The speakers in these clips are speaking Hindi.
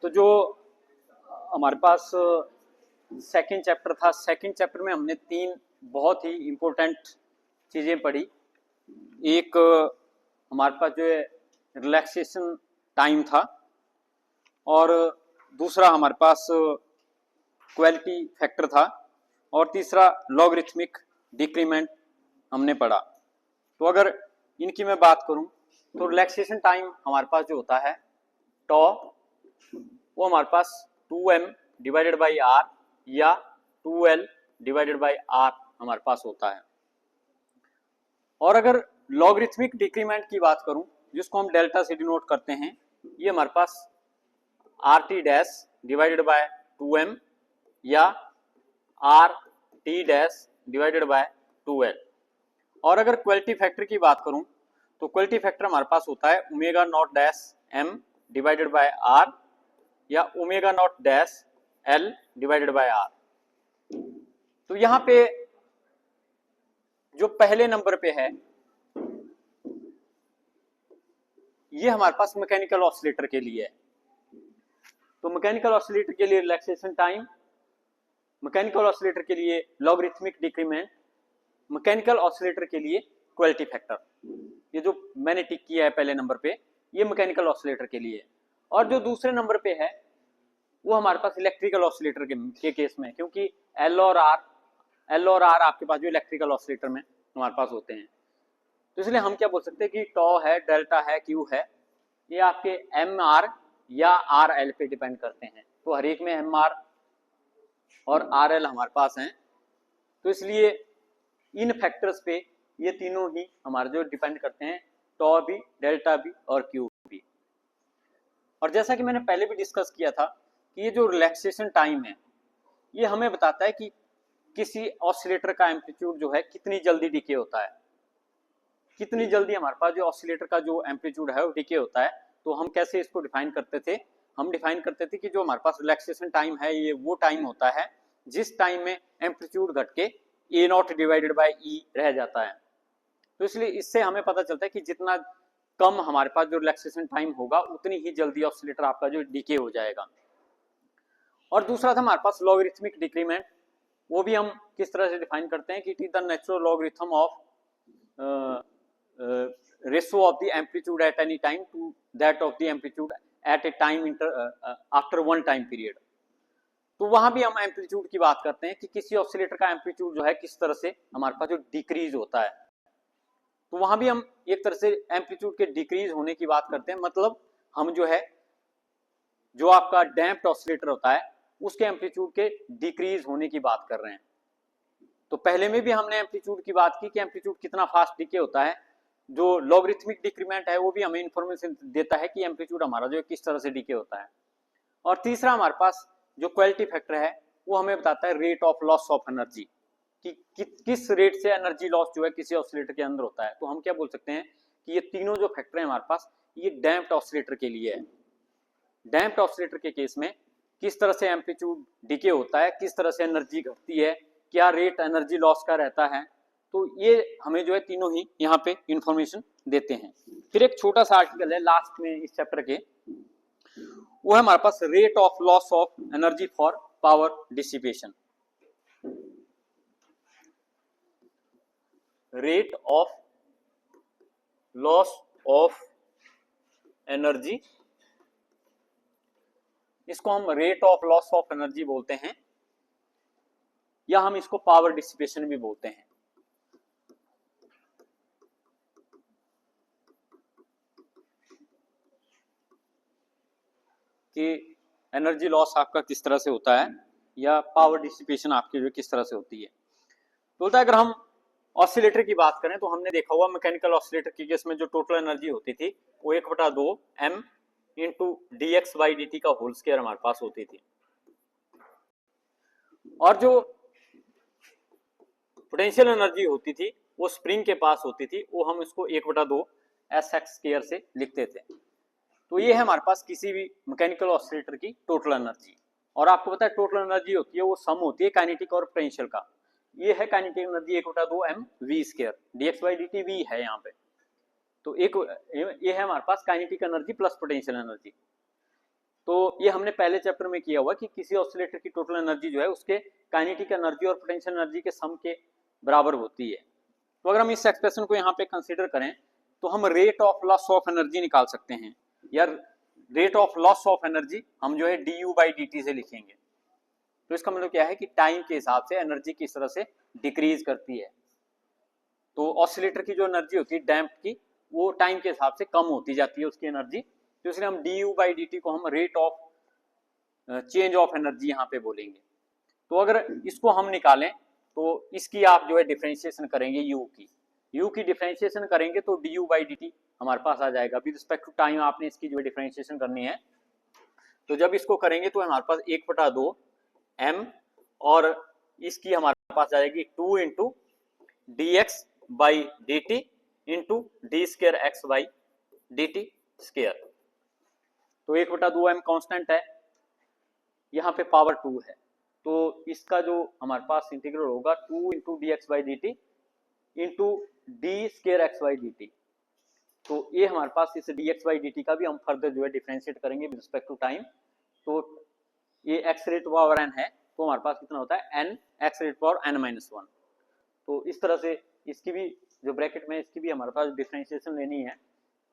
तो जो हमारे पास सेकंड चैप्टर था, सेकंड चैप्टर में हमने तीन बहुत ही इम्पोर्टेंट चीज़ें पढ़ी। एक हमारे पास जो है रिलैक्सेशन टाइम था, और दूसरा हमारे पास क्वालिटी फैक्टर था, और तीसरा लॉगरिथमिक डिक्रीमेंट हमने पढ़ा। तो अगर इनकी मैं बात करूं तो रिलैक्सेशन टाइम हमारे पास जो होता है टॉ, वो हमारे पास 2m डिवाइडेड बाई आर या 2l डिवाइडेड बाई आर हमारे पास होता है। और अगर लॉगरिथमिक डिक्रीमेंट की बात करूं, जिसको हम डेल्टा से डिनोट करते हैं, ये हमारे पास R T dash divided by 2m या R T dash divided by 2l। और अगर क्वालिटी फैक्टर की बात करूं तो क्वालिटी फैक्टर हमारे पास होता है omega naught dash m divided by r या omega naught dash l divided by r। तो यहां पे जो पहले नंबर पे है ये हमारे पास मैकेनिकल ऑसिलेटर के लिए है। तो मैकेनिकल ऑसिलेटर के लिए रिलैक्सेशन टाइम, मैकेनिकल ऑसिलेटर के लिए लॉगरिथमिक डिक्रीमेंट, मैकेनिकल ऑसिलेटर के लिए क्वालिटी फैक्टर। ये जो मैंने टिक किया है पहले नंबर पे, ये मैकेनिकल ऑसिलेटर के लिए। और जो दूसरे नंबर पे है वो हमारे पास इलेक्ट्रिकल ऑसिलेटर के केस में, क्योंकि एल और आर आपके पास जो इलेक्ट्रिकल ऑसिलेटर में हमारे पास होते हैं। तो इसलिए हम क्या बोल सकते हैं कि टॉ है, डेल्टा है, क्यू है, ये आपके एम आर या आर एल पे डिपेंड करते हैं। तो हर एक में एम आर और आर एल हमारे पास हैं। तो इसलिए इन फैक्टर्स पे ये तीनों ही हमारे जो डिपेंड करते हैं, टॉ भी, डेल्टा भी और क्यू भी। और जैसा कि मैंने पहले भी डिस्कस किया था कि ये जो रिलैक्सेशन टाइम है ये हमें बताता है कि किसी ऑसिलेटर का एम्पलीट्यूड जो है कितनी जल्दी डिके होता है, कितनी जल्दी हमारे पास जो ऑसिलेटर का जो एम्पलीट्यूड है वो डिके होता है। तो हम कैसे इसको डिफाइन करते थे, हम डिफाइन करते थे कि जो हमारे पास रिलैक्सेशन टाइम है ये वो टाइम होता है जिस टाइम में एम्पलीट्यूड घट के ए नॉट डिवाइडेड बाई ई रह जाता है। तो इसलिए इससे हमें पता चलता है कि जितना कम हमारे पास जो रिलैक्सेशन टाइम होगा उतनी ही जल्दी ऑसिलेटर आपका जो डिके हो जाएगा। और दूसरा था हमारे पास लॉगरिथमिक डिक्रीमेंट। वो भी हम किस तरह से डिफाइन करते हैं कि it is the natural logarithm of ratio of the amplitude at any time to that of the amplitude at a time after one time period. तो वहां भी हम एम्पलीट्यूड की बात करते हैं कि किसी ऑसिलेटर का एम्पलीट्यूड जो है किस तरह से हमारे पास जो डिक्रीज होता है। तो वहां भी हम एक तरह से एम्पलीट्यूड के डिक्रीज होने की बात करते हैं। मतलब हम जो है जो आपका डैम्प्ड ऑसिलेटर होता है उसके एम्पलीट्यूड के डिक्रीज होने की बात कर रहे हैं। तो पहले में भी हमने एम्पलीट्यूड की बात की कि एम्पलीट्यूड कितना फास्ट डिके होता है। जो लॉगरिथमिक डिक्रीमेंट है वो भी हमें इंफॉर्मेशन देता है कि एम्पलीट्यूड हमारा जो है किस तरह से डिके होता है। और तीसरा हमारे पास जो क्वालिटी फैक्टर है वो हमें बताता है rate of loss of energy, कि किस रेट से एनर्जी लॉस जो है किसी ऑसिलेटर के अंदर होता है। तो हम क्या बोल सकते हैं कि ये तीनों जो फैक्टर है हमारे पास ये डैम्प्ड ऑसिलेटर के लिए है। डैम्प्ड ऑसिलेटर के केस में किस तरह से एम्पलीट्यूड डिके होता है, किस तरह से एनर्जी घटती है, क्या रेट एनर्जी लॉस का रहता है। तो ये हमें जो है तीनों ही यहाँ पे इंफॉर्मेशन देते हैं। फिर एक छोटा सा आर्टिकल है लास्ट में इस चैप्टर के, वो है हमारे पास rate of loss of energy for power dissipation. Rate of loss of energy, इसको हम rate of loss of energy बोलते हैं, या हम इसको पावर डिसिपेशन भी बोलते हैं। कि एनर्जी लॉस आपका किस तरह से होता है या पावर डिसिपेशन आपकी जो किस तरह से होती है। तो होता है अगर हम ऑसिलेटर की बात करें तो हमने देखा हुआ मैकेनिकल ऑसिलेटर के केस में जो टोटल एनर्जी होती थी वो 1/2 m into dx by dt का होल स्क्वायर हमारे पास होती थी। और जो पोटेंशियल एनर्जी होती थी वो स्प्रिंग के पास होती थी, वो हम इसको 1/2 sx स्क्वायर से लिखते थे। तो ये है हमारे पास किसी भी मैकेनिकल ऑसिलेटर की टोटल एनर्जी। और आपको पता है टोटल एनर्जी होती है वो सम होती है काइनेटिक और पोटेंशियल का। ये है kinetic energy 1/2 m v square, dx by dt v है यहाँ पे। तो एक ये है हमारे पास kinetic energy plus potential energy. तो ये हमने पहले चैप्टर में किया हुआ कि किसी ऑसिलेटर की टोटल एनर्जी जो है उसके काइनेटिक एनर्जी और पोटेंशियल एनर्जी के सम के बराबर होती है। तो अगर हम इस एक्सप्रेशन को यहाँ पे कंसीडर करें तो हम rate of loss of energy निकाल सकते हैं। यार rate of loss of energy हम जो है du/dt से लिखेंगे। तो इसका मतलब क्या है कि टाइम के हिसाब से एनर्जी किस तरह से डिक्रीज करती है। तो ऑसिलेटर की जो एनर्जी होती है डैम्प की, वो टाइम के हिसाब से कम होती जाती है उसकी एनर्जी। तो इसलिए हम du/dt को हम rate of change of energy यहाँ पे बोलेंगे। तो अगर इसको हम निकालें तो इसकी आप जो है डिफरेंशिएशन करेंगे u की डिफरेंशिएशन करेंगे तो du/dt हमारे पास आ जाएगा। विद रिस्पेक्ट टू टाइम आपने इसकी जो है डिफरेंशिएशन करनी है। तो जब इसको करेंगे तो हमारे पास 1/2 m और इसकी हमारे पास जाएगी 2 into dx/dt into d²x/dt square. तो 1/2 m कांस्टेंट है, यहाँ पे पावर 2 है, तो इसका जो हमारे पास इंटीग्रल होगा 2 इंटू dx/dt इंटू d²x/dt। तो ये हमारे पास इस dx/dt का भी हम फर्दर जो है डिफरेंशिएट करेंगे विद रिस्पेक्ट टू टाइम। तो ये x रेट पावर n है, तो हमारे पास कितना होता है n x rate power n-1। तो इस तरह से इसकी भी जो ब्रैकेट में इसकी भी हमारे पास डिफरेंशिएशन लेनी है,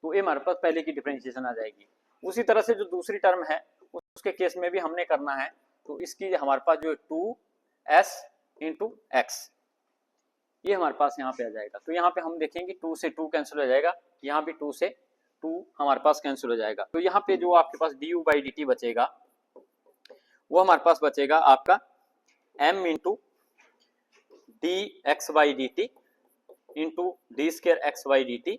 तो ये हमारे पास पहले की डिफरेंशिएशन आ जाएगी। उसी तरह से जो दूसरी टर्म है उसके केस में भी हमने करना है। तो इसकी हमारे पास जो 2s इंटू एक्स ये हमारे पास यहाँ पे आ जाएगा। तो यहाँ पे हम देखेंगे 2 से 2 कैंसिल हो जाएगा, यहाँ भी 2 से 2 हमारे पास कैंसिल हो जाएगा। तो यहाँ पे जो आपके पास du/dt बचेगा वो हमारे पास बचेगा आपका m into dx/dt into d²x/dt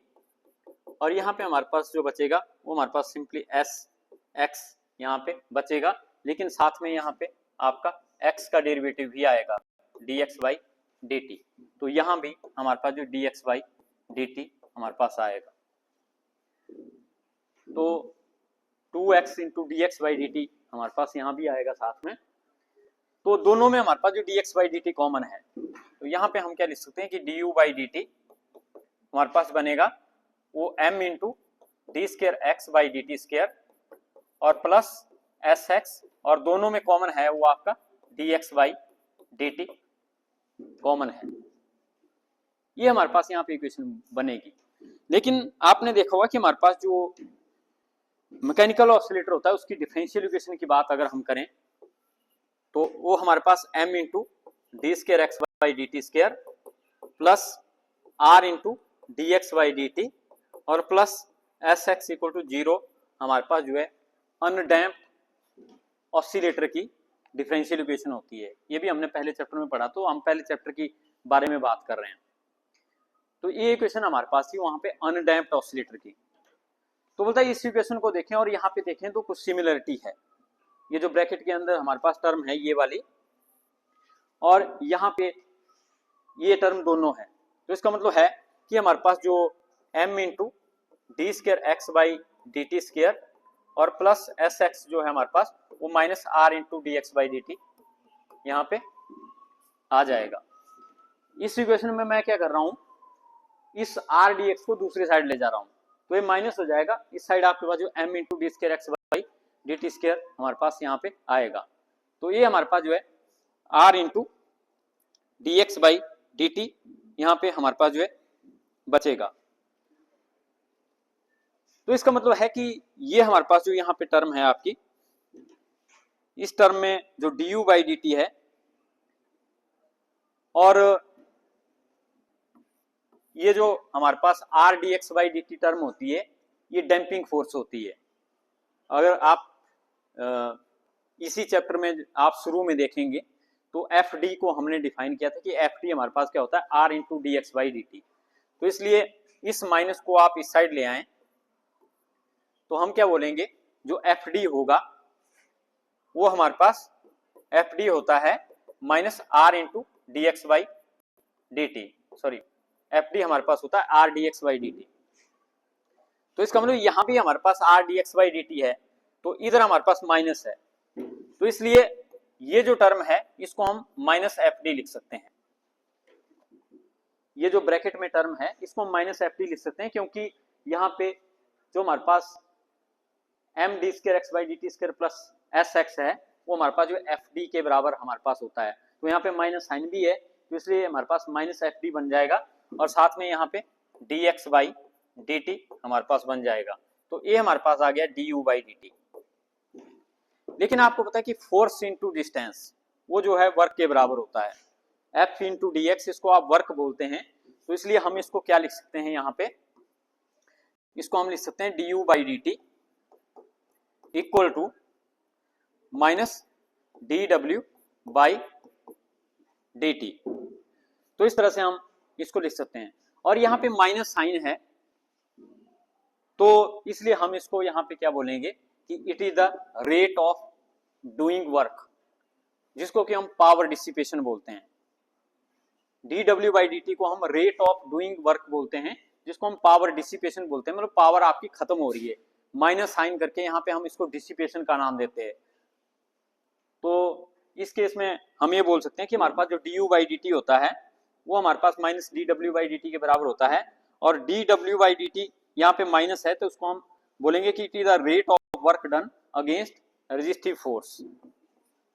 और यहाँ पे हमारे पास जो बचेगा वो हमारे पास सिंपली sx यहाँ पे बचेगा, लेकिन साथ में यहाँ पे आपका x का डेरिवेटिव भी आएगा dx/dt। तो यहाँ भी हमारे पास जो dx/dt हमारे पास आएगा। तो 2x इंटू dx/dt हमारे पास यहाँ भी आएगा साथ में। तो दोनों में हमारे पास जो dx/dt कॉमन है, तो यहाँ पे हम क्या लिख सकते हैं कि du/dt हमारे पास बनेगा वो m इंटू d²x/dt स्क्वायर और प्लस sx और दोनों में कॉमन है वो आपका dx/dt कॉमन है। ये हमारे पास यहाँ पे इक्वेशन बनेगी। लेकिन आपने देखा होगा कि हमारे पास जो मैकेनिकल ऑसिलेटर होता है उसकी डिफरेंशियल इक्वेशन की बात अगर हम करें तो वो हमारे पास m into d²x/dt square plus r into dx/dt और प्लस sx इक्वल टू 0 हमारे पास जो है अनडैम्प्ड ऑसिलेटर की डिफरेंशियल इक्वेशन होती है। ये भी हमने पहले चैप्टर में पढ़ा, तो हम पहले चैप्टर की बारे में बात कर रहे हैं। तो ये इक्वेशन हमारे पास थी वहां पे अनडैम्प्ड ऑसिलेटर की। तो बोलता है इस इक्वेशन को देखें और यहाँ पे देखें तो कुछ सिमिलरिटी है। ये जो ब्रैकेट के अंदर हमारे पास टर्म है ये वाली और यहाँ पे ये टर्म दोनों है, तो इसका मतलब है कि हमारे पास जो m इंटू d²x/dt स्क्वायर और प्लस sx जो है हमारे पास वो माइनस r इंटू dx/dt यहाँ पे आ जाएगा। इस इक्वेशन में मैं क्या कर रहा हूं, इस r dx को दूसरी साइड ले जा रहा हूं, तो ये माइनस हो जाएगा। इस साइड आपके पास जो m इंटू d²x/dt स्क्वायर हमारे पास यहाँ पे आएगा। तो ये हमारे पास जो है r इंटू dx/dt यहाँ पे हमारे पास जो है बचेगा। तो इसका मतलब है कि ये हमारे पास जो यहाँ पे टर्म है आपकी, इस टर्म में जो du/dt है और ये जो हमारे पास r dx/dt टर्म होती है ये डैम्पिंग फोर्स होती है। अगर आप इसी चैप्टर में आप शुरू में देखेंगे तो fd को हमने डिफाइन किया था कि fd हमारे पास क्या होता है r इंटू dx/dt। तो इसलिए इस माइनस को आप इस साइड ले आए तो हम क्या बोलेंगे, जो fd होगा वो हमारे पास fd होता है minus r into dx/dt। Sorry, fd हमारे पास होता है r dx/dt। तो इसका मतलब यहाँ भी हमारे पास r dx/dt है, तो इधर हमारे पास माइनस है, तो इसलिए ये जो टर्म है इसको हम माइनस fd लिख सकते हैं। ये जो ब्रैकेट में टर्म है इसको हम माइनस fd लिख सकते हैं, क्योंकि यहाँ पे जो हमारे पास M D square X by D T square plus S X है, वो हमारे पास जो एफ डी के बराबर हमारे पास होता है। तो यहाँ पे माइनस साइन भी है, तो इसलिए हमारे पास माइनस एफ डी बन जाएगा, और साथ में यहाँ पे D x by D T हमारे पास बन जाएगा। तो ये हमारे पास आ गया D you by D T. लेकिन आपको पता है कि फोर्स इंटू डिस्टेंस वो जो है वर्क के बराबर होता है, एफ इंटू डी एक्स, इसको आप वर्क बोलते हैं। तो इसलिए हम इसको क्या लिख सकते हैं, यहाँ पे इसको हम लिख सकते हैं d you by D t equal to minus D W by D t. तो इस तरह से हम इसको लिख सकते हैं, और यहाँ पे माइनस साइन है, तो इसलिए हम इसको यहाँ पे क्या बोलेंगे कि it is the rate of doing work, जिसको कि हम पावर डिसिपेशन बोलते हैं। D W by D T को हम रेट ऑफ डूइंग वर्क बोलते हैं, जिसको हम पावर डिसिपेशन बोलते हैं, मतलब पावर आपकी खत्म हो रही है। माइनस साइन करके यहाँ पे हम इसको डिसिपेशन का नाम देते हैं। तो इस केस में हम ये बोल सकते हैं कि हमारे पास जो D you by D T होता है वो हमारे पास minus D W by D T के बराबर होता है, और D W by D T यहाँ पे माइनस है, तो उसको हम बोलेंगे कि it is the rate of work done against resistive force.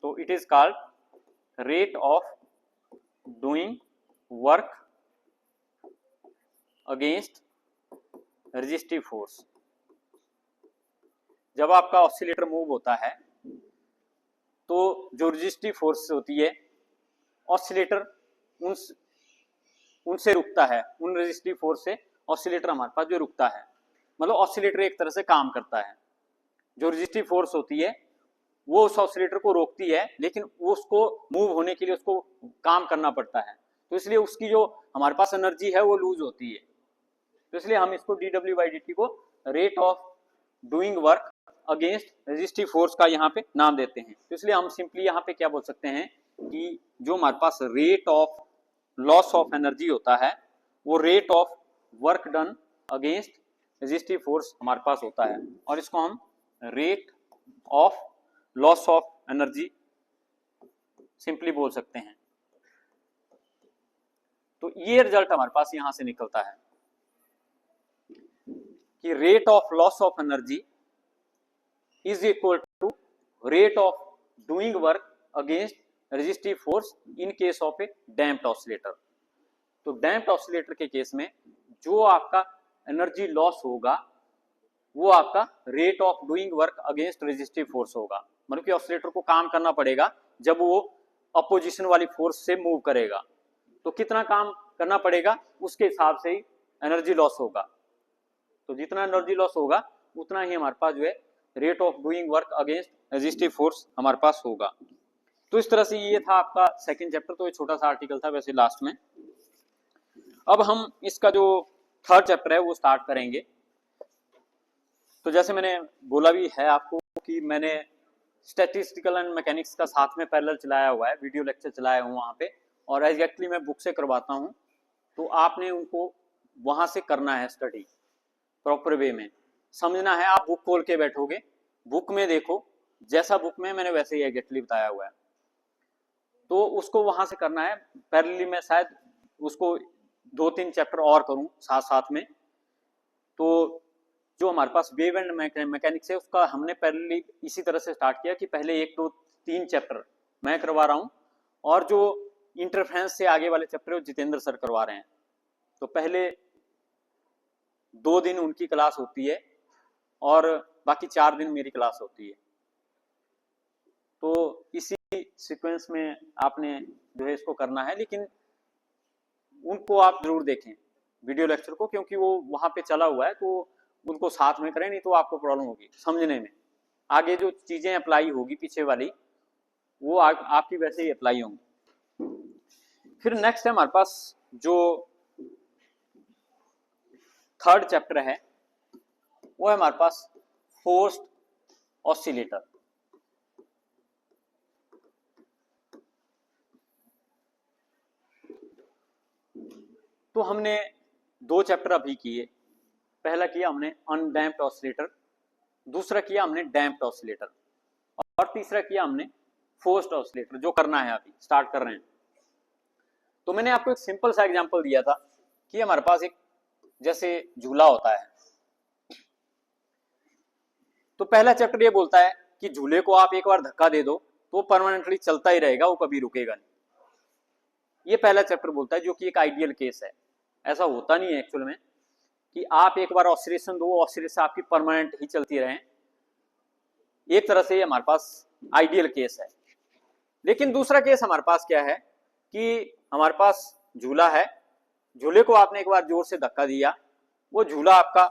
तो it is called rate of doing work against resistive force. जब आपका ऑसिलेटर मूव होता है तो जो रेजिस्टिव फोर्स होती है, ऑसिलेटर उनसे रुकता है, उन रेजिस्टिव फोर्स से ऑसिलेटर हमारे पास जो रुकता है, मतलब ऑसिलेटर एक तरह से काम करता है। जो रेजिस्टिव फोर्स होती है वो उस ऑसिलेटर को रोकती है, लेकिन उसको मूव होने के लिए उसको काम करना पड़ता है, तो इसलिए उसकी जो हमारे पास एनर्जी है वो लूज होती है। तो इसलिए हम इसको D W by D T को rate of doing work against resistive force का यहाँ पे नाम देते हैं। तो इसलिए हम सिंपली यहाँ पे क्या बोल सकते हैं कि जो हमारे पास rate of loss of energy होता है वो rate of work done against resistive force हमारे पास होता है, और इसको हम rate of loss of energy simply बोल सकते हैं। तो ये रिजल्ट हमारे पास यहां से निकलता है कि rate of loss of energy is equal to rate of doing work against resistive force in case of a damped oscillator. तो डैम्प्ड ऑसिलेटर के केस में जो आपका एनर्जी लॉस होगा वो आपका rate of doing work against resistive force होगा, मतलब कि ऑसिलेटर को काम करना पड़ेगा जब वो अपोजिशन वाली फोर्स से मूव करेगा, तो कितना काम करना पड़ेगा उसके हिसाब से ही एनर्जी लॉस होगा। तो जितना एनर्जी लॉस होगा उतना ही हमारे पास जो है rate of doing work against resistive force हमारे पास होगा। तो इस तरह से ये था आपका सेकंड चैप्टर। तो ये छोटा सा आर्टिकल था वैसे लास्ट में। अब हम इसका जो थर्ड चैप्टर है वो स्टार्ट करेंगे। तो जैसे मैंने बोला भी है आपको कि मैंने स्टैटिस्टिकल एंड मैकेनिक्स का साथ में पैरेलल चलाया हुआ है, वीडियो लेक्चर चलाया हूँ वहाँ पे, और एग्जैक्टली मैं बुक से करवाता हूँ। तो आपने उनको वहाँ से करना है स्टडी प्रॉपर वे में, समझना है। आप बुक खोल के बैठोगे, बुक में देखो, जैसा बुक में मैंने वैसे ही एग्जैक्टली बताया हुआ है, तो उसको वहाँ से करना है। पैरेलली मैं शायद उसको 2-3 चैप्टर और करूँ साथ साथ में। तो जो हमारे पास वेव एंड मैकेनिक्स है उसका हमने पैरेलली इसी तरह से स्टार्ट किया कि पहले 1-2-3 चैप्टर मैं करवा रहा हूँ, और जो इंटरफेरेंस से आगे वाले चैप्टर जितेंद्र सर करवा रहे हैं। तो पहले 2 दिन उनकी क्लास होती है और बाकी 4 दिन मेरी क्लास होती है। तो इसी सीक्वेंस में आपने जो है इसको करना है, लेकिन उनको आप जरूर देखें वीडियो लेक्चर को, क्योंकि वो वहाँ पे चला हुआ है, तो उनको साथ में करें, नहीं तो आपको प्रॉब्लम होगी समझने में। आगे जो चीजें अप्लाई होगी पीछे वाली वो आपकी वैसे ही अप्लाई होंगी। फिर नेक्स्ट है हमारे पास जो थर्ड चैप्टर है वो है हमारे पास फोर्स्ड ऑसिलेटर। तो हमने 2 चैप्टर अभी किए। पहला किया हमने अनडैम्प्ड ऑसिलेटर, दूसरा किया हमने डैम्प्ड ऑसिलेटर, और तीसरा किया हमने फोर्स्ड ऑसिलेटर, जो करना है अभी स्टार्ट कर रहे हैं। तो मैंने आपको एक सिंपल सा एग्जांपल दिया था कि हमारे पास एक जैसे झूला होता है, तो पहला चैप्टर ये बोलता है कि झूले को आप एक बार धक्का दे दो तो परमानेंटली चलता ही रहेगा, वो कभी रुकेगा नहीं। ये पहला चैप्टर बोलता है, जो कि एक आइडियल केस है। ऐसा होता नहीं है एक्चुअल में कि आप एक बार ऑसिलेशन दो, ऑसिलेशन आपकी परमानेंट ही चलती रहे। एक तरह से ये हमारे पास आइडियल केस है। लेकिन दूसरा केस हमारे पास क्या है कि हमारे पास झूला है, झूले को आपने एक बार जोर से धक्का दिया, वो झूला आपका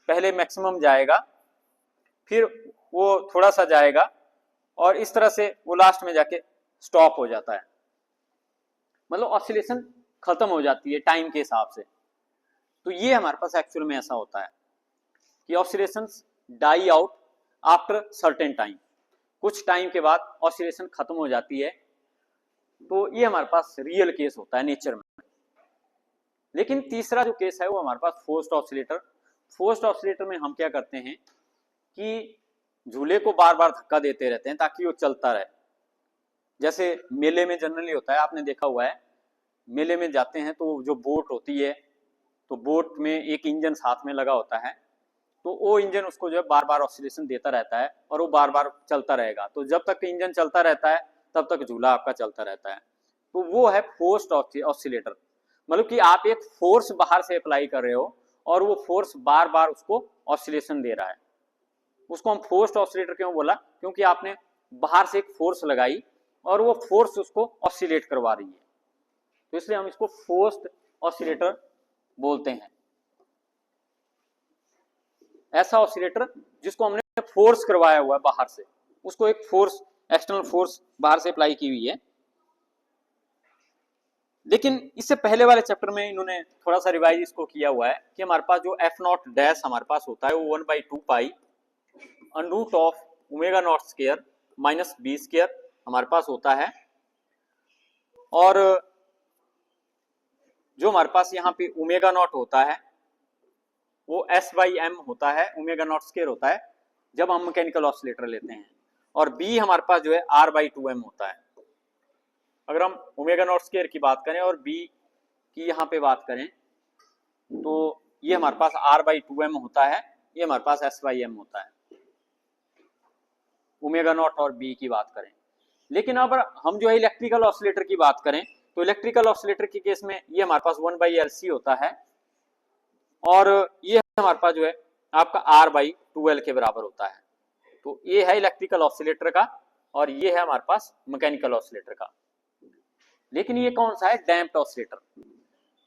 पहले मैक्सिमम जाएगा, फिर वो थोड़ा सा जाएगा और इस तरह से वो लास्ट में जाके स्टॉप हो जाता है, मतलब ऑसिलेशन खत्म हो जाती है टाइम के हिसाब से। तो ये हमारे पास एक्चुअल में ऐसा होता है कि oscillations die out after certain time, कुछ टाइम के बाद ऑसिलेशन खत्म हो जाती है। तो ये हमारे पास रियल केस होता है नेचर में। लेकिन तीसरा जो केस है वो हमारे पास फोर्स्ड ऑसिलेटर। फोर्स्ड ऑसिलेटर में हम क्या करते हैं कि झूले को बार बार धक्का देते रहते हैं ताकि वो चलता रहे। जैसे मेले में जनरली होता है, आपने देखा हुआ है, मेले में जाते हैं तो जो बोट होती है, तो बोट में एक इंजन साथ में लगा होता है, तो वो इंजन उसको जो है बार बार ऑसिलेशन देता रहता है और वो बार बार चलता रहेगा। तो जब तक इंजन चलता रहता है तब तक झूला आपका चलता रहता है। तो वो है फोर्स्ड ऑसिलेटर, मतलब कि आप एक फोर्स बाहर से अप्लाई कर रहे हो और वो फोर्स बार बार उसको ऑसिलेशन दे रहा है। उसको हम फोर्स्ड ऑसिलेटर क्यों बोला, क्योंकि आपने बाहर से एक फोर्स लगाई और वो फोर्स उसको ऑसिलेट करवा रही है, तो इसलिए हम इसको फोर्स्ड ऑसिलेटर बोलते हैं। ऐसा ऑसिलेटर जिसको हमने फोर्स करवाया हुआ है बाहर से, उसको एक फोर्स, एक्सटर्नल फोर्स बाहर से अप्लाई की हुई है। लेकिन इससे पहले वाले चैप्टर में इन्होंने थोड़ा सा रिवाइज इसको किया हुआ है कि हमारे पास जो एफ नॉट डैश हमारे पास होता है वो 1/2 pi under root of omega naught square minus b square हमारे पास होता है। और जो हमारे पास यहाँ पे ओमेगा नॉट होता है वो S/m होता है, ओमेगा नॉट स्क्वायर होता है जब हम मैकेनिकल ऑसिलेटर लेते हैं। और B हमारे पास जो है R/2m होता है। अगर हम ओमेगा नॉट स्क्वायर की बात करें और B की यहाँ पे बात करें तो ये हमारे पास R/2m होता है, ये हमारे पास S/m होता है, ओमेगा नॉट और B की बात करें। लेकिन अब हम जो है इलेक्ट्रिकल ऑसिलेटर की बात करें तो इलेक्ट्रिकल ऑसिलेटर के केस में ये हमारे पास 1/LC होता है और ये हमारे पास जो है आपका R/2L के बराबर होता है। तो ये है इलेक्ट्रिकल ऑसिलेटर का और ये है हमारे पास मैकेनिकल ऑसिलेटर का। लेकिन ये कौन सा है, डैम्प्ड ऑसिलेटर।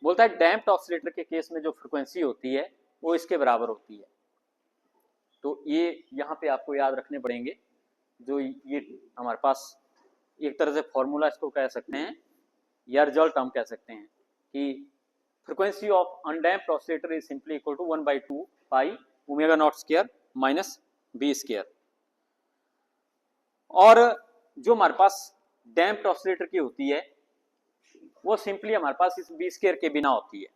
बोलता है डैम्प्ड ऑसिलेटर के केस में जो फ्रीक्वेंसी होती है वो इसके बराबर होती है। तो ये यहाँ पे आपको याद रखने पड़ेंगे, जो ये हमारे पास एक तरह से फॉर्मूला इसको कह सकते हैं या रिजल्ट हम कह सकते हैं कि frequency of undamped oscillator is simply equal to 1/2 pi omega naught square minus b square. और जो हमारे पास डैम्प्ड ऑसिलेटर की होती है वो सिंपली हमारे पास इस बी स्क्वायर के बिना होती है।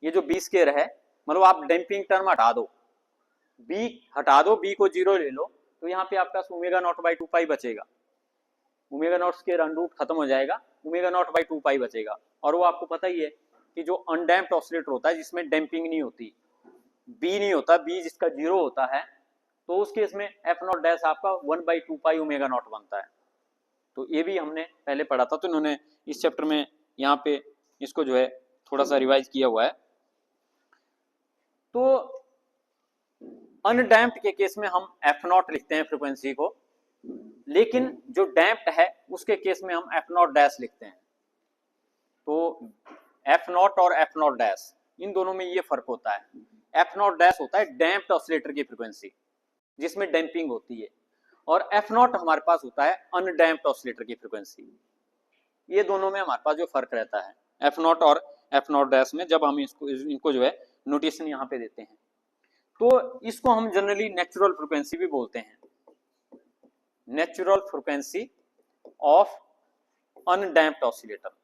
ये जो बी स्क्वायर है, मतलब आप डैम्पिंग टर्म हटा दो, बी हटा दो, बी को 0 ले लो, तो यहाँ पे आपका ओमेगा नॉट बाई 2 पाई बचेगा। ओमेगा नॉट स्क्वायर अंडर खत्म हो जाएगा, ओमेगा नॉट बाई 2 पाई बचेगा। और वो आपको पता ही है कि जो अनडैम्प्ड ऑसिलेटर होता है जिसमें डैम्पिंग नहीं होती, बी नहीं होता, बी जिसका 0 होता है, तो उस केस में एफ नॉट डैश आपका 1/2 पाई ओमेगा नॉट बनता है। तो ये भी हमने पहले पढ़ा था, तो इन्होंने इस चैप्टर में यहाँ पे इसको जो है थोड़ा सा रिवाइज किया हुआ है। तो अनडैम्प्ड के केस में हम एफ नॉट लिखते हैं फ्रीक्वेंसी को, लेकिन जो डैम्प्ड है उसके केस में हम एफ नॉट डैश लिखते हैं। तो एफ नॉट और एफ नॉट डैश इन दोनों में ये फर्क होता है। एफ नॉट डैश होता है डैम्प्ड ऑसिलेटर की फ्रीक्वेंसी जिसमें डैम्पिंग होती है, और एफ नॉट हमारे पास होता है अनडैम्प्ड ऑसिलेटर की फ्रीक्वेंसी। ये दोनों में हमारे पास जो फर्क रहता है एफ नॉट और एफ नॉट डैश में, जब हम इनको जो है नोटेशन यहाँ पे देते हैं, तो इसको हम जनरली नेचुरल फ्रीक्वेंसी भी बोलते हैं, natural frequency of undamped oscillator.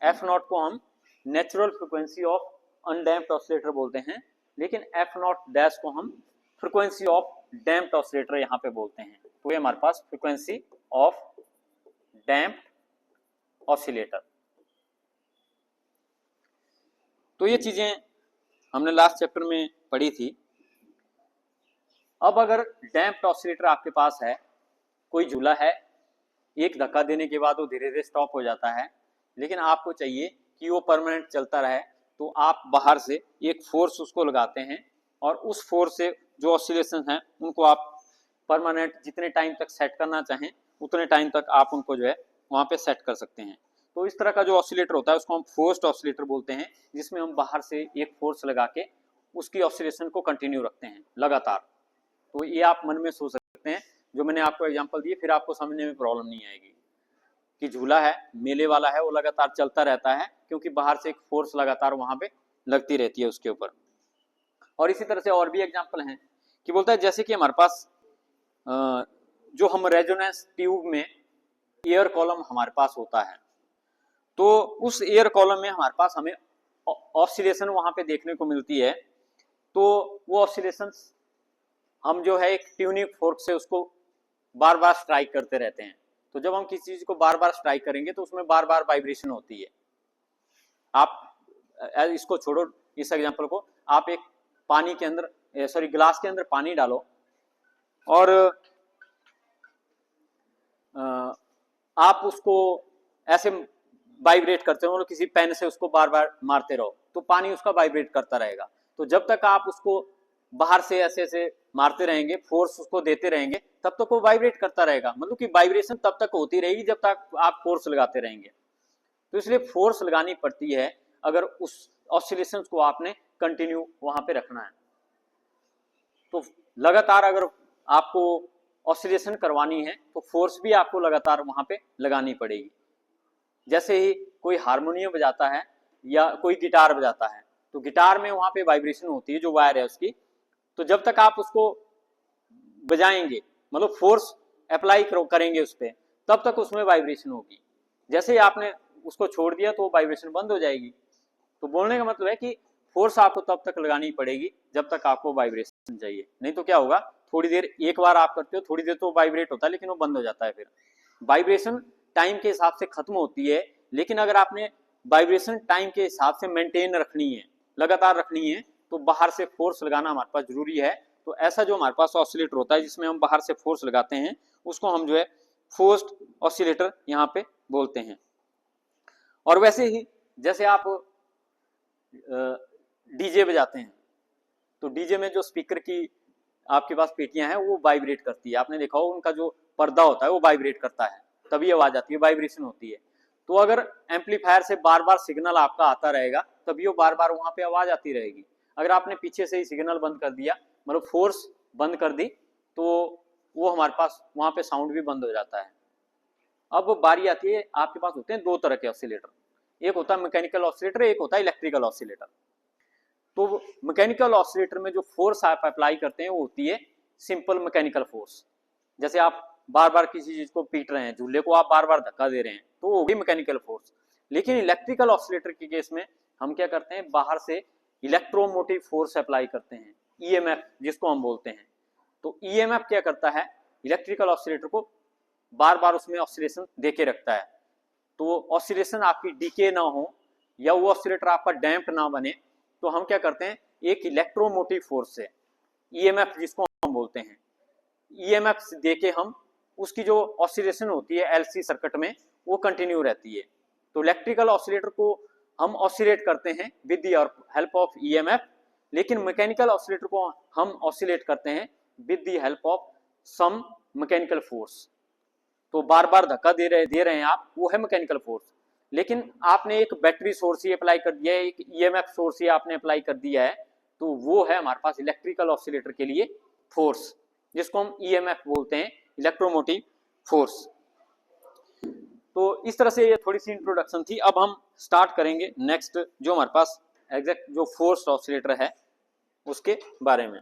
F not को हम natural frequency of undamped oscillator बोलते हैं, लेकिन एफ नॉट डैश को हम फ्रीक्वेंसी ऑफ डैम्प्ड ऑसिलेटर यहाँ पे बोलते हैं। तो ये हमारे पास फ्रीक्वेंसी ऑफ डैम्प्ड ऑसिलेटर। तो ये चीजें हमने लास्ट चैप्टर में पढ़ी थी। अब अगर डैम्प्ड ऑसिलेटर आपके पास है, कोई झूला है, एक धक्का देने के बाद वो धीरे धीरे स्टॉप हो जाता है, लेकिन आपको चाहिए कि वो परमानेंट चलता रहे, तो आप बाहर से एक फोर्स उसको लगाते हैं और उस फोर्स से जो ऑसिलेशन हैं उनको आप परमानेंट जितने टाइम तक सेट करना चाहें उतने टाइम तक आप उनको जो है वहाँ पे सेट कर सकते हैं। तो इस तरह का जो ऑसिलेटर होता है उसको हम फोर्स्ड ऑसिलेटर बोलते हैं, जिसमें हम बाहर से एक फोर्स लगा के उसकी ऑसिलेशन को कंटिन्यू रखते हैं लगातार। तो ये आप मन में सोच सकते हैं, जो मैंने आपको एग्जांपल दिए, फिर आपको समझने में प्रॉब्लम नहीं आएगी कि झूला है, मेले वाला है, वो लगातार चलता रहता है क्योंकि बाहर से एक फोर्स लगातार वहां पे लगती रहती है उसके ऊपर। और इसी तरह से और भी एग्जांपल हैं कि बोलता है जैसे कि हमारे पास जो हम रेजोनेंस ट्यूब में एयर कॉलम हमारे पास होता है, तो उस एयर कॉलम में हमारे पास हमें ऑसिलेशन वहां पे देखने को मिलती है। तो वो ऑसिलेशन हम जो है एक ट्यूनिंग फोर्क से उसको बार बार स्ट्राइक करते रहते हैं। तो जब हम किसी चीज को बार बार स्ट्राइक करेंगे तो उसमें बार बार वाइब्रेशन होती है। आप इसको छोड़ो, इस एग्जांपल को, आप एक पानी के अंदर ग्लास के अंदर पानी डालो और आप उसको ऐसे वाइब्रेट करते हो और किसी पेन से उसको बार बार मारते रहो तो पानी उसका वाइब्रेट करता रहेगा। तो जब तक आप उसको बाहर से ऐसे ऐसे मारते रहेंगे, फोर्स उसको देते रहेंगे, तब तक वो वाइब्रेट करता रहेगा। मतलब कि वाइब्रेशन तब तक होती रहेगी जब तक आप फोर्स लगाते रहेंगे। तो इसलिए फोर्स लगानी पड़ती है अगर उस ऑसिलेशंस को आपने कंटिन्यू वहां पे रखना है। तो लगातार अगर आपको ऑसिलेशन करवानी है तो फोर्स भी आपको लगातार वहां पे लगानी पड़ेगी। जैसे ही कोई हारमोनियम बजाता है या कोई गिटार बजाता है, तो गिटार में वहां पे वाइब्रेशन होती है जो वायर है उसकी, तो जब तक आप उसको बजाएंगे, मतलब फोर्स अप्लाई करेंगे उस पर, तब तक उसमें वाइब्रेशन होगी। जैसे ही आपने उसको छोड़ दिया तो वाइब्रेशन बंद हो जाएगी। तो बोलने का मतलब है कि फोर्स आपको तब तक लगानी पड़ेगी जब तक आपको वाइब्रेशन चाहिए, नहीं तो क्या होगा, थोड़ी देर एक बार आप करते हो, थोड़ी देर तो वाइब्रेट होता है लेकिन वो बंद हो जाता है। फिर वाइब्रेशन टाइम के हिसाब से खत्म होती है, लेकिन अगर आपने वाइब्रेशन टाइम के हिसाब से मेंटेन रखनी है, लगातार रखनी है, तो बाहर से फोर्स लगाना हमारे पास जरूरी है। तो ऐसा जो हमारे पास ऑसिलेटर होता है जिसमें हम बाहर से फोर्स लगाते हैं उसको हम जो है फोर्स्ड ऑसिलेटर यहाँ पे बोलते हैं। और वैसे ही जैसे आप डीजे बजाते हैं, तो डीजे में जो स्पीकर की आपके पास पेटियां हैं वो वाइब्रेट करती है। आपने देखा हो उनका जो पर्दा होता है वो वाइब्रेट करता है, तभी आवाज आती है, वाइब्रेशन होती है। तो अगर एम्पलीफायर से बार बार सिग्नल आपका आता रहेगा तभी वो बार बार वहां पे आवाज आती रहेगी। अगर आपने पीछे से ही सिग्नल बंद कर दिया, मतलब फोर्स बंद कर दी, तो वो हमारे पास वहां पे साउंड भी बंद हो जाता है। अब बारी आती है, आपके पास होते हैं दो तरह के ऑसिलेटर, एक होता है मैकेनिकल ऑसिलेटर, एक होता है इलेक्ट्रिकल ऑसिलेटर। तो मैकेनिकल ऑसिलेटर में जो फोर्स आप अप्लाई करते हैं वो होती है सिंपल मैकेनिकल फोर्स। जैसे आप बार बार किसी चीज को पीट रहे हैं, झूले को आप बार बार धक्का दे रहे हैं, तो वो होगी मैकेनिकल फोर्स। लेकिन इलेक्ट्रिकल ऑसिलेटर के केस में हम क्या करते हैं, बाहर से इलेक्ट्रोमोटिव फोर्स अप्लाई करते हैं, ईएमएफ जिसको हम बोलते हैं। तो ईएमएफ क्या करता है, इलेक्ट्रिकल ऑसिलेटर को बार बार उसमें ऑसिलेशन देके रखता है। तो ऑसिलेशन आपकी डीके ना हो या वो ऑसिलेटर आपका डैम्प ना बने, तो हम क्या करते हैं, एक इलेक्ट्रोमोटिव फोर्स से ईएमएफ जिसको हम बोलते हैं, ईएमएफ देके हम उसकी जो ऑसिलेशन होती है एलसी सर्किट में वो कंटिन्यू रहती है। तो इलेक्ट्रिकल ऑसिलेटर को हम ऑसिलेट करते हैं with the help of EMF, लेकिन मैकेनिकल ऑसिलेटर को हम ऑसिलेट करते हैं with the help of some mechanical force. तो बार बार धक्का दे रहे हैं आप, वो है मैकेनिकल फोर्स। लेकिन आपने एक बैटरी सोर्स ही अप्लाई कर दिया है, एक ईएमएफ सोर्स ही आपने अप्लाई कर दिया है, तो वो है हमारे पास इलेक्ट्रिकल ऑसिलेटर के लिए फोर्स, जिसको हम ईएमएफ बोलते हैं, इलेक्ट्रोमोटिव फोर्स। तो इस तरह से ये थोड़ी सी इंट्रोडक्शन थी। अब हम स्टार्ट करेंगे नेक्स्ट जो हमारे पास एग्जैक्ट जो फोर्स ऑसिलेटर है उसके बारे में।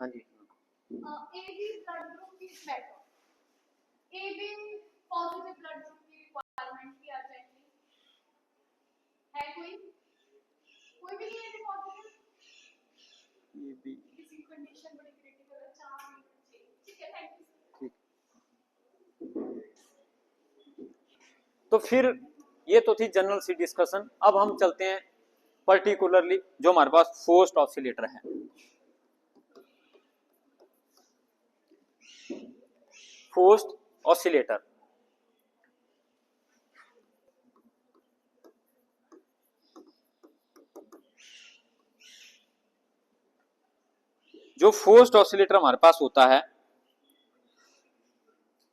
हाँ जी, पॉजिटिव ब्लड ग्रुप की रिक्वायरमेंट की अर्जेंटली है, कोई भी नहीं है पॉजिटिव, ये भी किसी कंडीशन बड़ी क्रिटिकल है, चाह ठीक है, थैंक यू। ठीक। तो फिर ये तो थी जनरल सी डिस्कशन। अब हम चलते हैं पर्टिकुलरली जो हमारे पास फोर्स्ड ऑसिलेटर है। फोर्स्ड ऑसिलेटर, जो फोर्स्ड ऑसिलेटर हमारे पास होता है,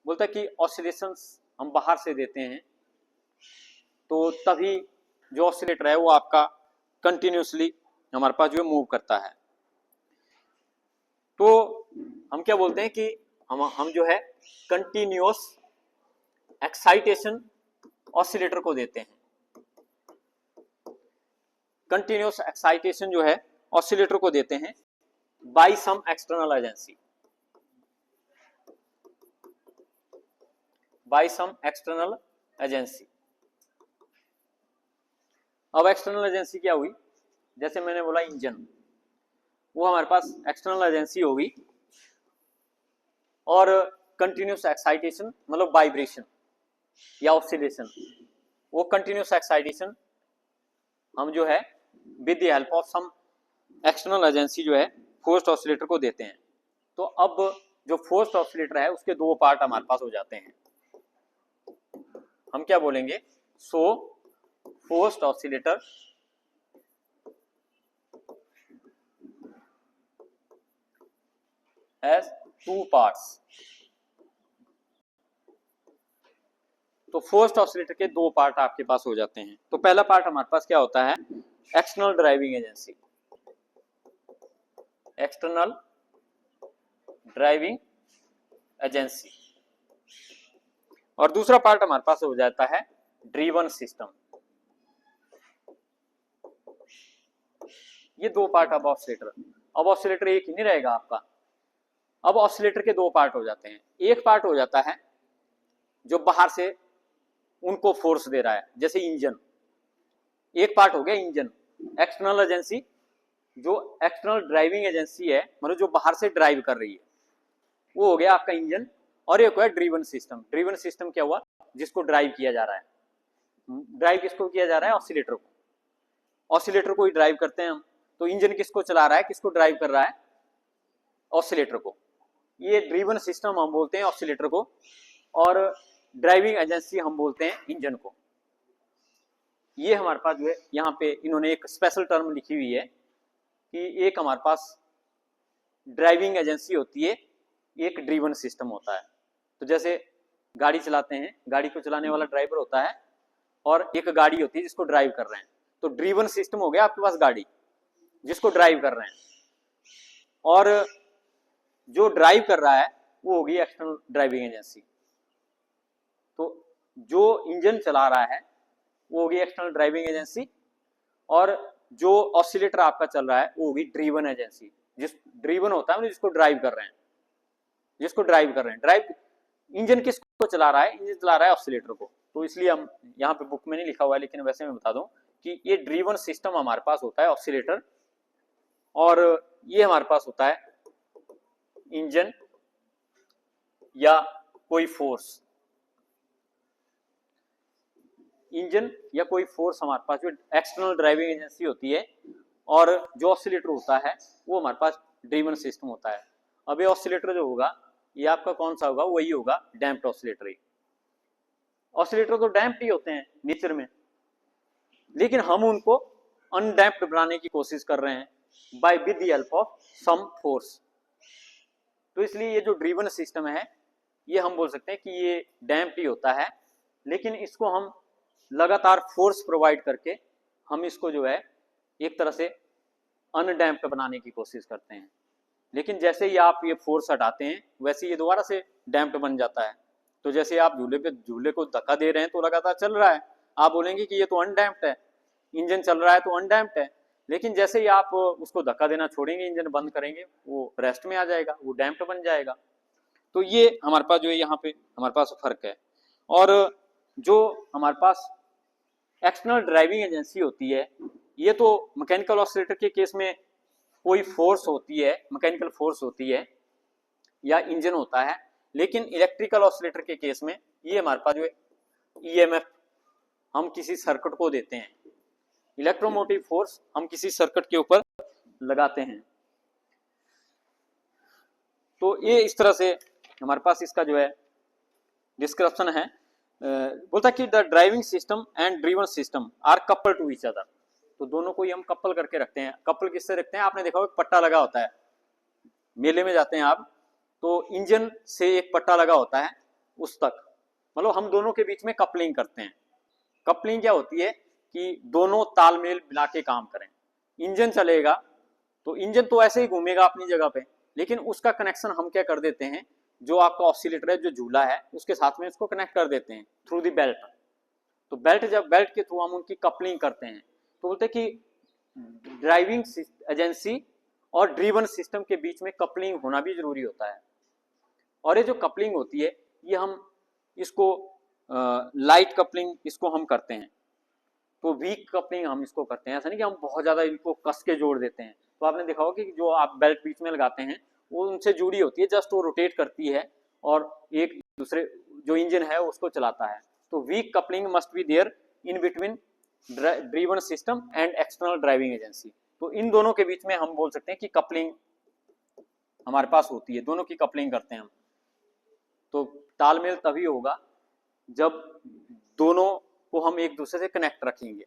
बोलता है कि ऑसिलेशंस हम बाहर से देते हैं तो तभी जो ऑसिलेटर है वो आपका कंटिन्यूसली हमारे पास जो मूव करता है। तो हम क्या बोलते हैं कि हम जो है कंटिन्यूअस एक्साइटेशन ऑसिलेटर को देते हैं। कंटिन्यूअस एक्साइटेशन जो है ऑसिलेटर को देते हैं by some external agency, by some external agency. अब एक्सटर्नल एजेंसी क्या हुई, जैसे मैंने बोला इंजन, वो हमारे पास एक्सटर्नल एजेंसी होगी और कंटिन्यूस एक्साइटेशन मतलब वाइब्रेशन या ऑसिलेशन, वो कंटिन्यूस एक्साइटेशन हम जो है with the help of some external agency जो है फोर्स्ड ऑसिलेटर को देते हैं। तो अब जो फोर्स्ड ऑसिलेटर है उसके दो पार्ट हमारे पास हो जाते हैं। हम क्या बोलेंगे, so forced oscillator has two parts. तो फोर्स्ड ऑसिलेटर के दो पार्ट आपके पास हो जाते हैं। तो पहला पार्ट हमारे पास क्या होता है, external driving agency, external driving agency. और दूसरा पार्ट हमारे पास हो जाता है ड्रीवन सिस्टम। ये दो पार्ट अब ऑसिलेटर, अब ऑसिलेटर एक ही नहीं रहेगा आपका, अब ऑसिलेटर के दो पार्ट हो जाते हैं। एक पार्ट हो जाता है जो बाहर से उनको फोर्स दे रहा है, जैसे इंजन, एक पार्ट हो गया इंजन। एक्सटर्नल एजेंसी, जो एक्सटर्नल ड्राइविंग एजेंसी है मतलब जो बाहर से ड्राइव कर रही है, वो हो गया आपका इंजन। और एक हुआ ड्रीवन सिस्टम। ड्रीवन सिस्टम क्या हुआ, जिसको ड्राइव किया जा रहा है। ड्राइव किसको किया जा रहा है, ऑसिलेटर को, ऑसिलेटर को ही ड्राइव करते हैं हम। तो इंजन किसको चला रहा है, किसको ड्राइव कर रहा है, ऑसिलेटर को। ये ड्रीवन सिस्टम हम बोलते हैं ऑसिलेटर को, और ड्राइविंग एजेंसी हम बोलते हैं इंजन को। ये हमारे पास जो है यहाँ पे इन्होंने एक स्पेशल टर्म लिखी हुई है कि एक हमारे पास ड्राइविंग एजेंसी होती है, एक ड्रीवन सिस्टम होता है। तो जैसे गाड़ी चलाते हैं, गाड़ी को चलाने वाला ड्राइवर होता है और एक गाड़ी होती है जिसको ड्राइव कर रहे हैं। तो ड्रीवन सिस्टम हो गया आपके पास गाड़ी जिसको ड्राइव कर रहे हैं, और जो ड्राइव कर रहा है वो होगी एक्सटर्नल ड्राइविंग एजेंसी। तो जो इंजन चला रहा है वो होगी एक्सटर्नल ड्राइविंग एजेंसी, और जो ऑसिलेटर आपका चल रहा है वो होगी ड्रीवन एजेंसी। जिस ड्रीवन होता है जिसको ड्राइव कर रहे हैं, जिसको ड्राइव कर रहे हैं। ड्राइव इंजन किसको चला रहा है, इंजन चला रहा है ऑसिलेटर को। तो इसलिए हम यहाँ पे बुक में नहीं लिखा हुआ है, लेकिन वैसे मैं बता दूं कि ये ड्रीवन सिस्टम हमारे पास होता है ऑसिलेटर, और ये हमारे पास होता है इंजन या कोई फोर्स। इंजन या कोई फोर्स हमारे पास जो एक्सटर्नल ड्राइविंग एजेंसी होती है, और जो ऑसिलेटर होता है वो हमारे पास ड्रीवन सिस्टम होता है। अब ये ऑसिलेटर जो होगा ये आपका कौन सा होगा, वही होगा डैम्प्ड ऑसिलेटर। ऑसिलेटर तो डैम्प्ड ही होते हैं नेचर में, लेकिन हम उनको अनडैम्प्ड बनाने की कोशिश कर रहे हैं by with the help of some force. तो इसलिए ये जो ड्रीवन सिस्टम है ये हम बोल सकते हैं कि ये डैम्प्ड ही होता है, लेकिन इसको हम लगातार फोर्स प्रोवाइड करके हम इसको जो है एक तरह से अनडैम्प्ड बनाने की कोशिश करते हैं। लेकिन जैसे ही आप ये फोर्स हटाते हैं वैसे ये दोबारा से डैम्प्ड बन जाता है। तो जैसे आप झूले को धक्का दे रहे हैं तो लगातार चल रहा है, आप बोलेंगे कि ये तो अनडैम्प्ड है, इंजन चल रहा है तो अनडैम्प्ड है। लेकिन जैसे ही आप उसको धक्का देना छोड़ेंगे, इंजन बंद करेंगे, वो रेस्ट में आ जाएगा, वो डैम्प्ड बन जाएगा। तो ये हमारे पास जो है यहाँ पे हमारे पास फर्क है। और जो हमारे पास एक्सटर्नल ड्राइविंग एजेंसी होती है, ये तो मैकेनिकल ऑसिलेटर के केस में कोई फोर्स होती है, मैकेनिकल फोर्स होती है या इंजन होता है। लेकिन इलेक्ट्रिकल ऑसिलेटर के केस में ये हमारे पास जो है ईएमएफ हम किसी सर्किट को देते हैं, इलेक्ट्रोमोटिव फोर्स हम किसी सर्किट के ऊपर लगाते हैं। तो ये इस तरह से हमारे पास इसका जो है डिस्क्रिप्शन है। बोलता कि the driving system and driven system are couple to each other. तो दोनों को ही हम कपल करके रखते हैं। कपल किससे रखते हैं? आपने देखा होगा पट्टा लगा होता है, मेले में जाते हैं आप तो इंजन से एक पट्टा लगा होता है उस तक, मतलब हम दोनों के बीच में कपलिंग करते हैं। कपलिंग क्या होती है कि दोनों तालमेल मिला के काम करें। इंजन चलेगा तो इंजन तो ऐसे ही घूमेगा अपनी जगह पे, लेकिन उसका कनेक्शन हम क्या कर देते हैं, जो आपका ऑसिलेटर है, जो झूला है, उसके साथ में इसको कनेक्ट कर देते हैं थ्रू दी बेल्ट। तो बेल्ट, जब बेल्ट के थ्रू हम उनकी कपलिंग करते हैं तो बोलते हैं कि ड्राइविंग एजेंसी और ड्रीवन सिस्टम के बीच में कपलिंग होना भी जरूरी होता है। और ये जो कपलिंग होती है ये हम इसको लाइट कपलिंग इसको हम करते हैं, तो वीक कपलिंग हम इसको करते हैं। ऐसा नहीं कि हम बहुत ज्यादा इनको कस के जोड़ देते हैं। तो आपने देखा होगा कि जो आप बेल्ट बीच में लगाते हैं वो उनसे जुड़ी होती है, जस्ट वो रोटेट करती है और एक दूसरे जो इंजन है उसको चलाता है। तो weak coupling must be there in between driven system and external driving agency. तो इन दोनों के बीच में हम बोल सकते हैं कि कपलिंग हमारे पास होती है, दोनों की कपलिंग करते हैं हम। तो तालमेल तभी होगा जब दोनों को हम एक दूसरे से कनेक्ट रखेंगे,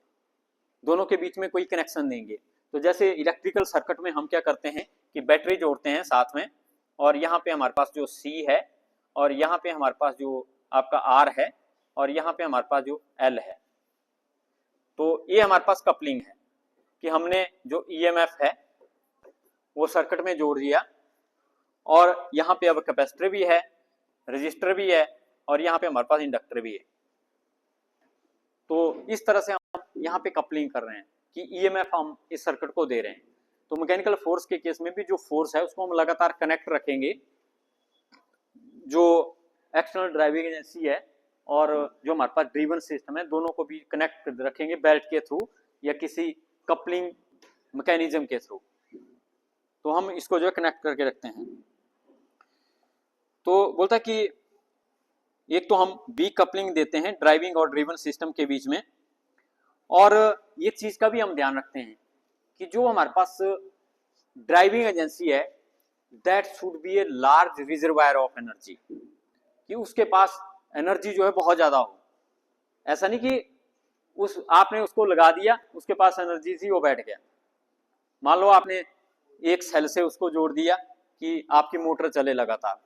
दोनों के बीच में कोई कनेक्शन देंगे। तो जैसे इलेक्ट्रिकल सर्किट में हम क्या करते हैं कि बैटरी जोड़ते हैं साथ में, और यहाँ पे हमारे पास जो C है और यहाँ पे हमारे पास जो आपका R है और यहाँ पे हमारे पास जो L है। तो ये हमारे पास कपलिंग है कि हमने जो EMF है वो सर्किट में जोड़ दिया, और यहाँ पे अब कैपेसिटर भी है, रजिस्टर भी है, और यहाँ पे हमारे पास इंडक्टर भी है। तो इस तरह से हम यहाँ पे कपलिंग कर रहे हैं कि EMF हम इस सर्किट को दे रहे हैं। तो मैकेनिकल फोर्स के केस में भी जो फोर्स है उसको हम लगातार कनेक्ट रखेंगे, जो एक्सटर्नल ड्राइविंग एजेंसी है और जो हमारे पास ड्रीवन सिस्टम है, दोनों को भी कनेक्ट रखेंगे बेल्ट के थ्रू या किसी कपलिंग मैकेनिज्म के थ्रू। तो हम इसको जो है कनेक्ट करके रखते हैं। तो बोलता है कि एक तो हम वीक कपलिंग देते हैं ड्राइविंग और ड्रीवन सिस्टम के बीच में, और ये चीज का भी हम ध्यान रखते हैं कि जो हमारे पास ड्राइविंग एजेंसी है that should be a large reservoir of energy, कि उसके पास एनर्जी जो है बहुत ज्यादा हो। ऐसा नहीं कि आपने उसको लगा दिया, उसके पास एनर्जी थी वो बैठ गया। मान लो आपने एक सेल से उसको जोड़ दिया कि आपकी मोटर चले लगातार,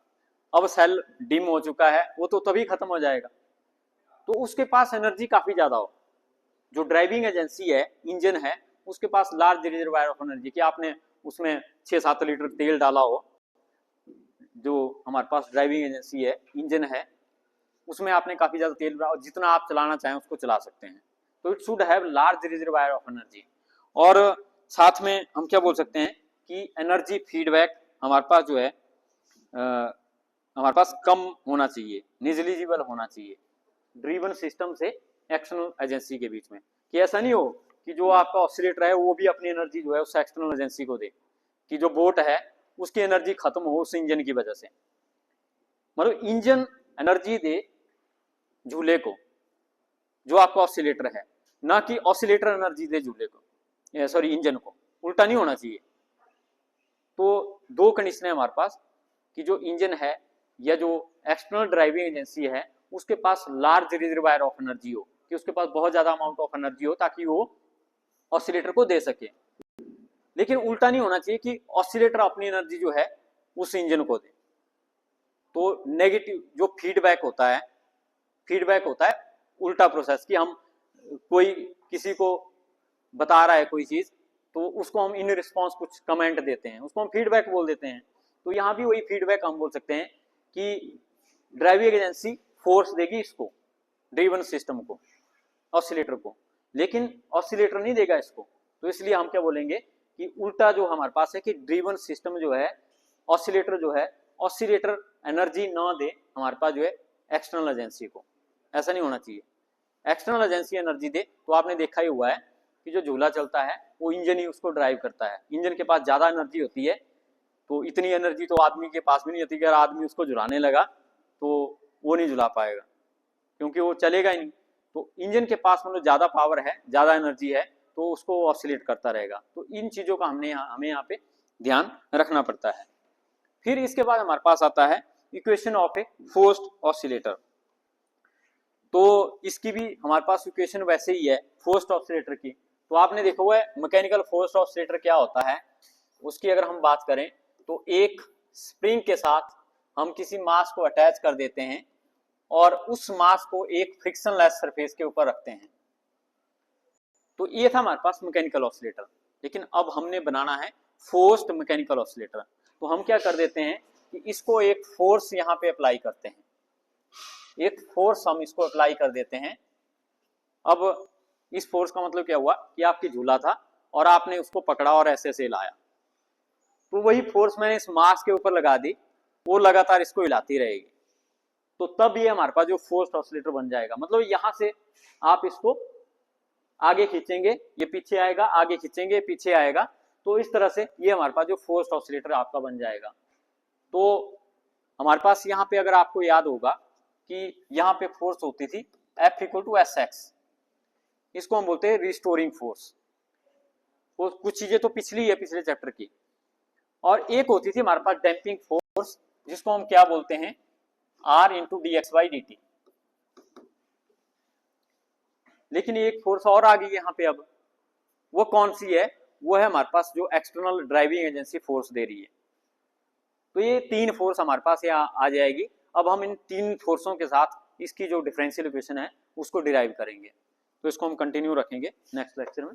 अब सेल डिम हो चुका है, वो तो तभी खत्म हो जाएगा। तो उसके पास एनर्जी काफी ज्यादा हो। जो ड्राइविंग एजेंसी है, इंजन है, उसके पास लार्ज रिजर्वायर ऑफ एनर्जी, कि आपने उसमें 6-7 लीटर तेल डाला हो, जो हमारे पास ड्राइविंग एजेंसी है, इंजन है, उसमें आपने काफी ज्यादा तेल डाला, जितना आप चलाना चाहें उसको चला सकते हैं। तो it should have large reservoir of energy. और साथ में हम क्या बोल सकते हैं कि एनर्जी फीडबैक हमारे पास जो है हमारे पास कम होना चाहिए, निग्लिजिबल होना चाहिए ड्रीवन सिस्टम से एक्सटर्नल एजेंसी के बीच में। कि ऐसा नहीं हो कि जो आपका ऑसिलेटर है वो भी अपनी एनर्जी जो है उस एक्सटर्नल एजेंसी को दे, कि जो बोट है उसकी एनर्जी खत्म हो उस इंजन की वजह से। मतलब इंजन एनर्जी दे झूले को, जो आपका ऑसिलेटर है, ना कि ऑसिलेटर एनर्जी दे झूले को, सॉरी इंजन को। उल्टा नहीं होना चाहिए। तो दो कंडीशन है हमारे पास कि जो इंजन है या जो एक्सटर्नल ड्राइविंग एजेंसी है उसके पास लार्ज रिजर्वायर ऑफ एनर्जी हो, कि उसके पास बहुत ज्यादा अमाउंट ऑफ एनर्जी हो ताकि वो ऑसिलेटर को दे सके। लेकिन उल्टा नहीं होना चाहिए कि ऑसिलेटर अपनी एनर्जी जो है उस इंजन को दे। तो नेगेटिव जो फीडबैक होता है उल्टा प्रोसेस, कि हम कोई किसी को बता रहा है कोई चीज, तो उसको हम इन रिस्पॉन्स कुछ कमेंट देते हैं, उसको हम फीडबैक बोल देते हैं। तो यहाँ भी वही फीडबैक हम बोल सकते हैं कि ड्राइविंग एजेंसी फोर्स देगी इसको, ड्रीवन सिस्टम को, ऑसिलेटर को, लेकिन ऑसिलेटर नहीं देगा इसको। तो इसलिए हम क्या बोलेंगे कि उल्टा जो हमारे पास है कि ड्रीवन सिस्टम जो है, ऑसिलेटर जो है, ऑसिलेटर एनर्जी ना दे हमारे पास जो है एक्सटर्नल एजेंसी को। ऐसा नहीं होना चाहिए। एक्सटर्नल एजेंसी एनर्जी दे तो आपने देखा ही हुआ है कि जो झूला चलता है वो इंजन ही उसको ड्राइव करता है। इंजन के पास ज्यादा एनर्जी होती है, तो इतनी एनर्जी तो आदमी के पास भी नहीं होती कि अगर आदमी उसको झुलाने लगा तो वो नहीं झुला पाएगा, क्योंकि वो चलेगा ही नहीं। तो इंजन के पास मतलब ज्यादा पावर है, ज्यादा एनर्जी है, तो उसको ऑसिलेट करता रहेगा। तो इन चीजों का हमें यहाँ पे ध्यान रखना पड़ता है। फिर इसके बाद हमारे पास आता है equation of A forced oscillator. तो इसकी भी हमारे पास इक्वेशन वैसे ही है फोर्स्ड ऑसिलेटर की। तो आपने देखा हुआ है मैकेनिकल फोर्स्ड ऑसिलेटर क्या होता है, उसकी अगर हम बात करें तो एक स्प्रिंग के साथ हम किसी मास को अटैच कर देते हैं और उस मास को एक फ्रिक्शनलेस सरफेस के ऊपर रखते हैं। तो ये था हमारे पास मैकेनिकल ऑसिलेटर। लेकिन अब हमने बनाना है फोर्स्ड मैकेनिकल ऑसिलेटर। तो हम क्या कर देते हैं कि इसको एक फोर्स यहाँ पे अप्लाई करते हैं, एक फोर्स हम इसको अप्लाई कर देते हैं। अब इस फोर्स का मतलब क्या हुआ कि आपकी झूला था और आपने उसको पकड़ा और ऐसे ऐसे लाया, तो वही फोर्स मैंने इस मास के ऊपर लगा दी, वो लगातार इसको हिलाती रहेगी। तो तब ये हमारे पास जो फोर्स्ड ऑसिलेटर बन जाएगा। मतलब यहां से आप इसको आगे खींचेंगे ये पीछे आएगा, आगे खींचेंगे पीछे आएगा, तो इस तरह से ये हमारे पास जो फोर्स्ड ऑसिलेटर आपका बन जाएगा। तो हमारे पास यहाँ पे अगर आपको याद होगा कि यहाँ पे फोर्स होती थी F = SX, इसको हम बोलते हैं रिस्टोरिंग फोर्स। वो कुछ चीजें तो पिछली है पिछले चैप्टर की। और एक होती थी हमारे पास डैम्पिंग फोर्स, जिसको हम क्या बोलते हैं R × dx/dt। लेकिन एक फोर्स और आ गई यहाँ पे। अब वो कौन सी है, वो है हमारे पास जो एक्सटर्नल ड्राइविंग एजेंसी फोर्स दे रही है। तो ये तीन फोर्स हमारे पास यहाँ आ जाएगी। अब हम इन तीन फोर्सों के साथ इसकी जो डिफरेंशियल इक्वेशन है उसको डिराइव करेंगे। तो इसको हम कंटिन्यू रखेंगे नेक्स्ट लेक्चर में।